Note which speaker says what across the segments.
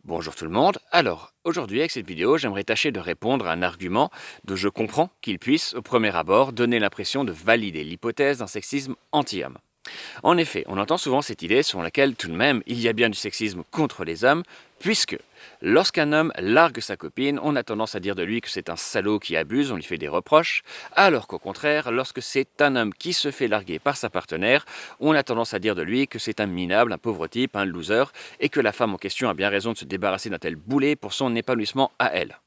Speaker 1: Bonjour tout le monde. Alors, aujourd'hui avec cette vidéo, j'aimerais tâcher de répondre à un argument dont je comprends qu'il puisse, au premier abord, donner l'impression de valider l'hypothèse d'un sexisme anti-homme. En effet, on entend souvent cette idée selon laquelle tout de même il y a bien du sexisme contre les hommes, puisque lorsqu'un homme largue sa copine, on a tendance à dire de lui que c'est un salaud qui abuse, on lui fait des reproches, alors qu'au contraire, lorsque c'est un homme qui se fait larguer par sa partenaire, on a tendance à dire de lui que c'est un minable, un pauvre type, un loser, et que la femme en question a bien raison de se débarrasser d'un tel boulet pour son épanouissement à elle.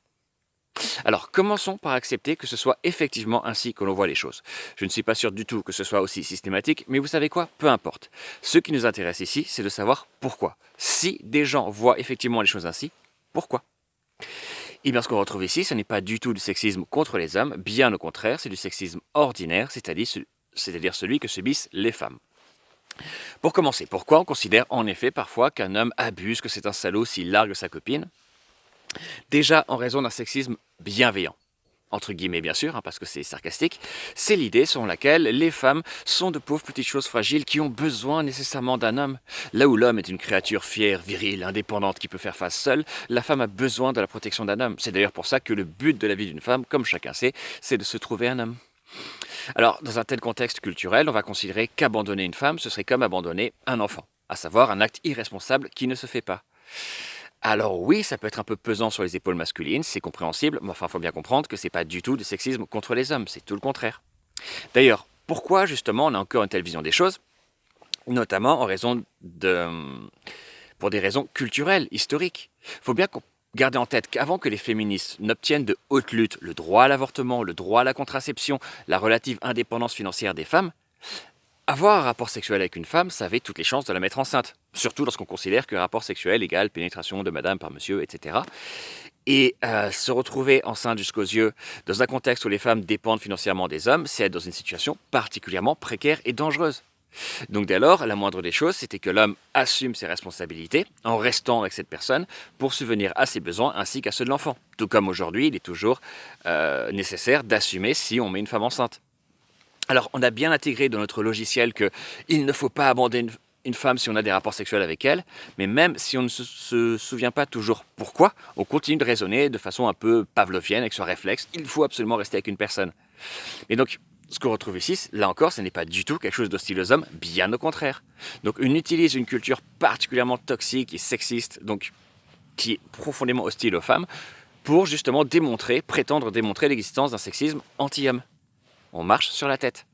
Speaker 1: Alors, commençons par accepter que ce soit effectivement ainsi que l'on voit les choses. Je ne suis pas sûr du tout que ce soit aussi systématique, mais vous savez quoi? Peu importe. Ce qui nous intéresse ici, c'est de savoir pourquoi. Si des gens voient effectivement les choses ainsi, pourquoi? Et bien ce qu'on retrouve ici, ce n'est pas du tout du sexisme contre les hommes, bien au contraire, c'est du sexisme ordinaire, c'est-à-dire celui que subissent les femmes. Pour commencer, pourquoi on considère en effet parfois qu'un homme abuse, que c'est un salaud s'il largue sa copine? Déjà en raison d'un sexisme bienveillant. Entre guillemets bien sûr, parce que c'est sarcastique, c'est l'idée selon laquelle les femmes sont de pauvres petites choses fragiles qui ont besoin nécessairement d'un homme. Là où l'homme est une créature fière, virile, indépendante qui peut faire face seule, la femme a besoin de la protection d'un homme. C'est d'ailleurs pour ça que le but de la vie d'une femme, comme chacun sait, c'est de se trouver un homme. Alors, dans un tel contexte culturel, on va considérer qu'abandonner une femme, ce serait comme abandonner un enfant, à savoir un acte irresponsable qui ne se fait pas. Alors oui, ça peut être un peu pesant sur les épaules masculines, c'est compréhensible, mais enfin, il faut bien comprendre que c'est pas du tout du sexisme contre les hommes, c'est tout le contraire. D'ailleurs, pourquoi justement on a encore une telle vision des choses? Notamment en raison de... pour des raisons culturelles, historiques. Il faut bien garder en tête qu'avant que les féministes n'obtiennent de haute lutte le droit à l'avortement, le droit à la contraception, la relative indépendance financière des femmes, avoir un rapport sexuel avec une femme, ça avait toutes les chances de la mettre enceinte. Surtout lorsqu'on considère que rapport sexuel égale pénétration de madame par monsieur, etc. Et se retrouver enceinte jusqu'aux yeux dans un contexte où les femmes dépendent financièrement des hommes, c'est être dans une situation particulièrement précaire et dangereuse. Donc dès lors, la moindre des choses, c'était que l'homme assume ses responsabilités en restant avec cette personne pour subvenir à ses besoins ainsi qu'à ceux de l'enfant. Tout comme aujourd'hui, il est toujours nécessaire d'assumer si on met une femme enceinte. Alors, on a bien intégré dans notre logiciel qu'il ne faut pas abandonner une femme si on a des rapports sexuels avec elle, mais même si on ne se souvient pas toujours pourquoi, on continue de raisonner de façon un peu pavlovienne avec ce réflexe, il faut absolument rester avec une personne. Et donc, ce qu'on retrouve ici, là encore, ce n'est pas du tout quelque chose d'hostile aux hommes, bien au contraire. Donc, on utilise une culture particulièrement toxique et sexiste, donc qui est profondément hostile aux femmes, pour justement prétendre démontrer l'existence d'un sexisme anti-homme. On marche sur la tête.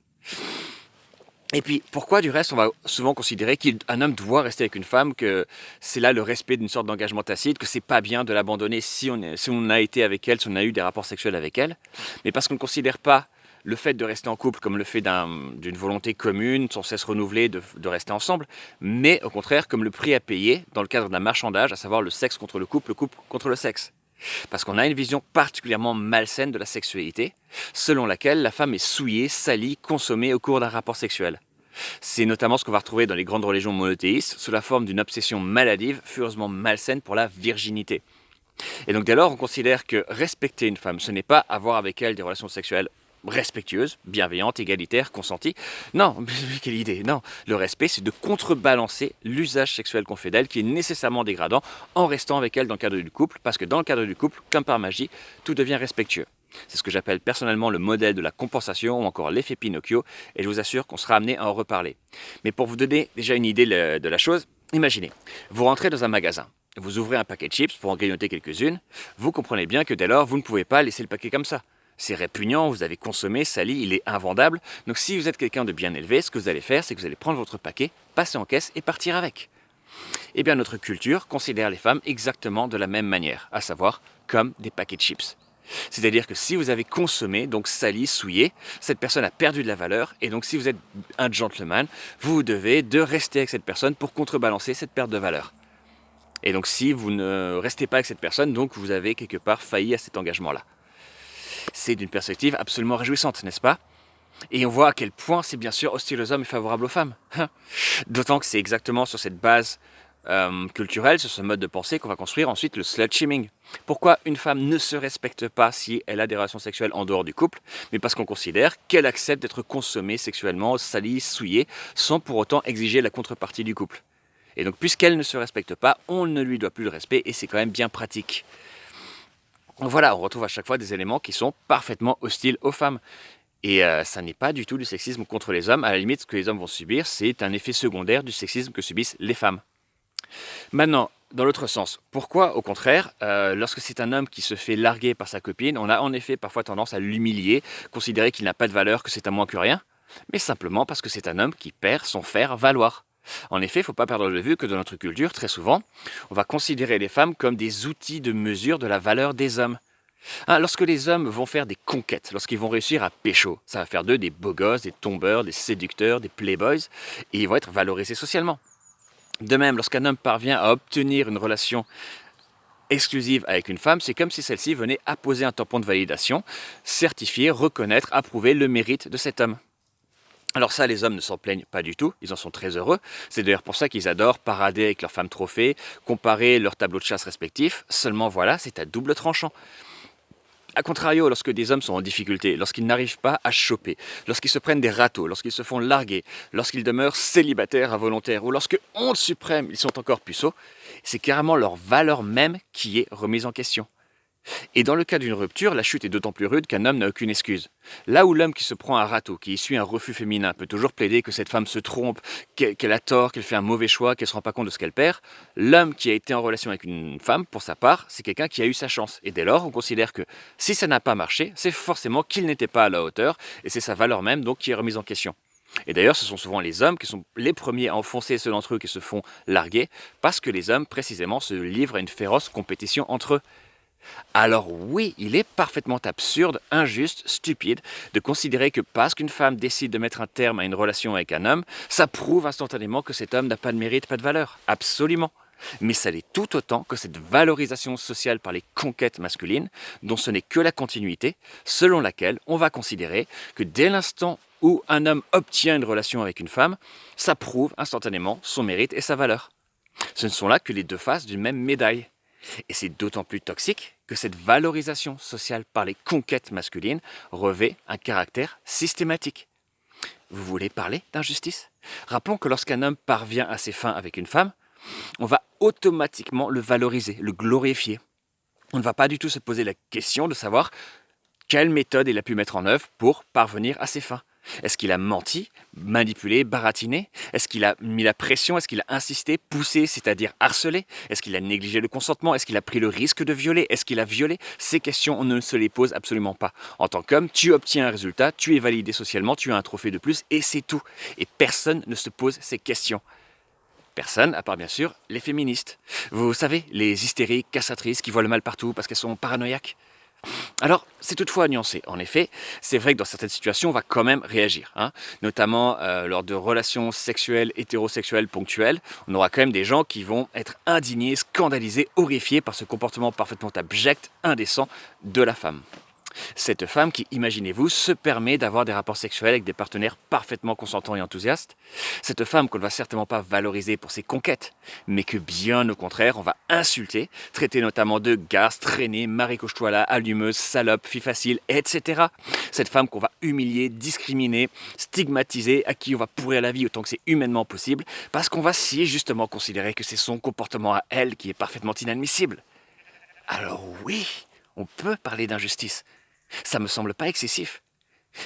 Speaker 1: Et puis, pourquoi du reste on va souvent considérer qu'un homme doit rester avec une femme, que c'est là le respect d'une sorte d'engagement tacite, que c'est pas bien de l'abandonner si on a été avec elle, si on a eu des rapports sexuels avec elle, mais parce qu'on ne considère pas le fait de rester en couple comme le fait d'une volonté commune, sans cesse renouvelée de rester ensemble, mais au contraire comme le prix à payer dans le cadre d'un marchandage, à savoir le sexe contre le couple contre le sexe. Parce qu'on a une vision particulièrement malsaine de la sexualité, selon laquelle la femme est souillée, salie, consommée au cours d'un rapport sexuel. C'est notamment ce qu'on va retrouver dans les grandes religions monothéistes, sous la forme d'une obsession maladive, furieusement malsaine pour la virginité. Et donc dès lors, on considère que respecter une femme, ce n'est pas avoir avec elle des relations sexuelles respectueuses, bienveillantes, égalitaires, consenties. Non, quelle idée, non. Le respect, c'est de contrebalancer l'usage sexuel qu'on fait d'elle, qui est nécessairement dégradant, en restant avec elle dans le cadre du couple, parce que dans le cadre du couple, comme par magie, tout devient respectueux. C'est ce que j'appelle personnellement le modèle de la compensation ou encore l'effet Pinocchio, et je vous assure qu'on sera amené à en reparler. Mais pour vous donner déjà une idée de la chose, imaginez, vous rentrez dans un magasin, vous ouvrez un paquet de chips pour en grignoter quelques-unes, vous comprenez bien que dès lors, vous ne pouvez pas laisser le paquet comme ça. C'est répugnant, vous avez consommé, sali, il est invendable. Donc si vous êtes quelqu'un de bien élevé, ce que vous allez faire, c'est que vous allez prendre votre paquet, passer en caisse et partir avec. Eh bien notre culture considère les femmes exactement de la même manière, à savoir comme des paquets de chips. C'est-à-dire que si vous avez consommé, donc sali, souillé, cette personne a perdu de la valeur, et donc si vous êtes un gentleman, vous devez de rester avec cette personne pour contrebalancer cette perte de valeur. Et donc si vous ne restez pas avec cette personne, donc vous avez quelque part failli à cet engagement-là. C'est d'une perspective absolument réjouissante, n'est-ce pas? Et on voit à quel point c'est bien sûr hostile aux hommes et favorable aux femmes. D'autant que c'est exactement sur cette base culturelle, sur ce mode de pensée qu'on va construire ensuite le slut-shaming. Pourquoi une femme ne se respecte pas si elle a des relations sexuelles en dehors du couple? Mais parce qu'on considère qu'elle accepte d'être consommée sexuellement, salie, souillée, sans pour autant exiger la contrepartie du couple. Et donc puisqu'elle ne se respecte pas, on ne lui doit plus de respect et c'est quand même bien pratique. Donc voilà, on retrouve à chaque fois des éléments qui sont parfaitement hostiles aux femmes. Et ça n'est pas du tout du sexisme contre les hommes. À la limite, ce que les hommes vont subir, c'est un effet secondaire du sexisme que subissent les femmes. Maintenant, dans l'autre sens, pourquoi, au contraire, lorsque c'est un homme qui se fait larguer par sa copine, on a en effet parfois tendance à l'humilier, considérer qu'il n'a pas de valeur, que c'est un moins que rien, mais simplement parce que c'est un homme qui perd son faire valoir. En effet, il ne faut pas perdre de vue que dans notre culture, très souvent, on va considérer les femmes comme des outils de mesure de la valeur des hommes. Hein, lorsque les hommes vont faire des conquêtes, lorsqu'ils vont réussir à pécho, ça va faire d'eux des beaux gosses, des tombeurs, des séducteurs, des playboys, et ils vont être valorisés socialement. De même, lorsqu'un homme parvient à obtenir une relation exclusive avec une femme, c'est comme si celle-ci venait apposer un tampon de validation, certifier, reconnaître, approuver le mérite de cet homme. Alors ça, les hommes ne s'en plaignent pas du tout, ils en sont très heureux. C'est d'ailleurs pour ça qu'ils adorent parader avec leurs femmes trophées, comparer leurs tableaux de chasse respectifs. Seulement voilà, c'est à double tranchant. A contrario, lorsque des hommes sont en difficulté, lorsqu'ils n'arrivent pas à choper, lorsqu'ils se prennent des râteaux, lorsqu'ils se font larguer, lorsqu'ils demeurent célibataires involontaires, ou lorsque, honte suprême, ils sont encore puceaux, c'est carrément leur valeur même qui est remise en question. Et dans le cas d'une rupture, la chute est d'autant plus rude qu'un homme n'a aucune excuse. Là où l'homme qui se prend un râteau, qui essuie un refus féminin, peut toujours plaider que cette femme se trompe, qu'elle a tort, qu'elle fait un mauvais choix, qu'elle ne se rend pas compte de ce qu'elle perd, l'homme qui a été en relation avec une femme, pour sa part, c'est quelqu'un qui a eu sa chance. Et dès lors, on considère que si ça n'a pas marché, c'est forcément qu'il n'était pas à la hauteur, et c'est sa valeur même donc qui est remise en question. Et d'ailleurs, ce sont souvent les hommes qui sont les premiers à enfoncer ceux d'entre eux qui se font larguer, parce que les hommes, précisément, se livrent à une féroce compétition entre eux. Alors oui, il est parfaitement absurde, injuste, stupide de considérer que parce qu'une femme décide de mettre un terme à une relation avec un homme, ça prouve instantanément que cet homme n'a pas de mérite, pas de valeur. Absolument. Mais ça l'est tout autant que cette valorisation sociale par les conquêtes masculines, dont ce n'est que la continuité, selon laquelle on va considérer que dès l'instant où un homme obtient une relation avec une femme, ça prouve instantanément son mérite et sa valeur. Ce ne sont là que les deux faces d'une même médaille. Et c'est d'autant plus toxique que cette valorisation sociale par les conquêtes masculines revêt un caractère systématique. Vous voulez parler d'injustice? Rappelons que lorsqu'un homme parvient à ses fins avec une femme, on va automatiquement le valoriser, le glorifier. On ne va pas du tout se poser la question de savoir quelle méthode il a pu mettre en œuvre pour parvenir à ses fins. Est-ce qu'il a menti, manipulé, baratiné? Est-ce qu'il a mis la pression? Est-ce qu'il a insisté, poussé, c'est-à-dire harcelé? Est-ce qu'il a négligé le consentement? Est-ce qu'il a pris le risque de violer? Est-ce qu'il a violé? Ces questions, on ne se les pose absolument pas. En tant qu'homme, tu obtiens un résultat, tu es validé socialement, tu as un trophée de plus et c'est tout. Et personne ne se pose ces questions. Personne, à part bien sûr les féministes. Vous savez, les hystériques, cassatrices qui voient le mal partout parce qu'elles sont paranoïaques. Alors, c'est toutefois nuancé. En effet, c'est vrai que dans certaines situations, on va quand même réagir. Notamment lors de relations sexuelles, hétérosexuelles ponctuelles. On aura quand même des gens qui vont être indignés, scandalisés, horrifiés par ce comportement parfaitement abject, indécent de la femme. Cette femme qui, imaginez-vous, se permet d'avoir des rapports sexuels avec des partenaires parfaitement consentants et enthousiastes. Cette femme qu'on ne va certainement pas valoriser pour ses conquêtes, mais que bien au contraire, on va insulter, traiter notamment de garce, traînée, marécoche-toi-là, allumeuse, salope, fille facile, etc. Cette femme qu'on va humilier, discriminer, stigmatiser, à qui on va pourrir la vie autant que c'est humainement possible, parce qu'on va si justement considérer que c'est son comportement à elle qui est parfaitement inadmissible. Alors oui, on peut parler d'injustice. Ça me semble pas excessif.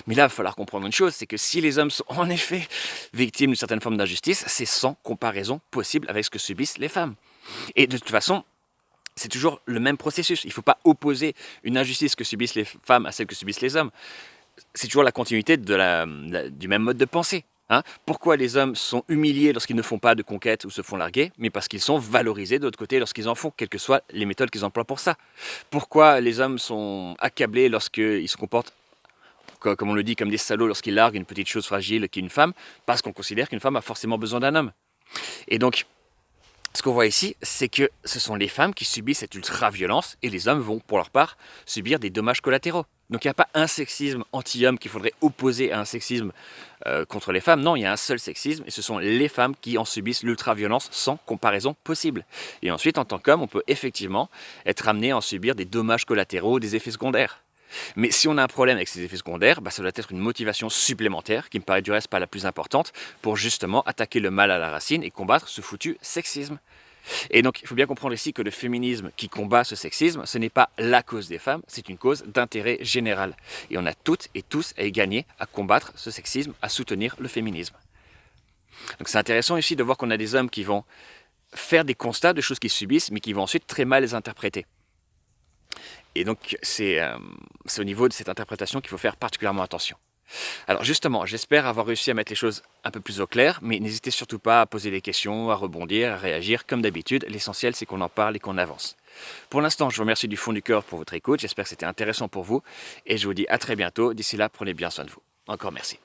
Speaker 1: Mais là, il va falloir comprendre une chose, c'est que si les hommes sont en effet victimes d'une certaine forme d'injustice, c'est sans comparaison possible avec ce que subissent les femmes. Et de toute façon, c'est toujours le même processus. Il ne faut pas opposer une injustice que subissent les femmes à celle que subissent les hommes. C'est toujours la continuité du même mode de pensée. Pourquoi les hommes sont humiliés lorsqu'ils ne font pas de conquête ou se font larguer? Mais parce qu'ils sont valorisés de l'autre côté lorsqu'ils en font, quelles que soient les méthodes qu'ils emploient pour ça. Pourquoi les hommes sont accablés lorsqu'ils se comportent, comme on le dit, comme des salauds lorsqu'ils larguent une petite chose fragile qui est une femme? Parce qu'on considère qu'une femme a forcément besoin d'un homme. Et donc, ce qu'on voit ici, c'est que ce sont les femmes qui subissent cette ultra-violence et les hommes vont, pour leur part, subir des dommages collatéraux. Donc il n'y a pas un sexisme anti-homme qu'il faudrait opposer à un sexisme contre les femmes. Non, il y a un seul sexisme et ce sont les femmes qui en subissent l'ultra-violence sans comparaison possible. Et ensuite, en tant qu'homme, on peut effectivement être amené à en subir des dommages collatéraux, des effets secondaires. Mais si on a un problème avec ces effets secondaires, ça doit être une motivation supplémentaire, qui me paraît du reste pas la plus importante, pour justement attaquer le mal à la racine et combattre ce foutu sexisme. Et donc, il faut bien comprendre ici que le féminisme qui combat ce sexisme, ce n'est pas la cause des femmes, c'est une cause d'intérêt général. Et on a toutes et tous à y gagner à combattre ce sexisme, à soutenir le féminisme. Donc c'est intéressant ici de voir qu'on a des hommes qui vont faire des constats de choses qu'ils subissent, mais qui vont ensuite très mal les interpréter. Et donc c'est au niveau de cette interprétation qu'il faut faire particulièrement attention. Alors justement, j'espère avoir réussi à mettre les choses un peu plus au clair, mais n'hésitez surtout pas à poser des questions, à rebondir, à réagir comme d'habitude. L'essentiel, c'est qu'on en parle et qu'on avance. Pour l'instant, je vous remercie du fond du cœur pour votre écoute. J'espère que c'était intéressant pour vous et je vous dis à très bientôt. D'ici là, prenez bien soin de vous. Encore merci.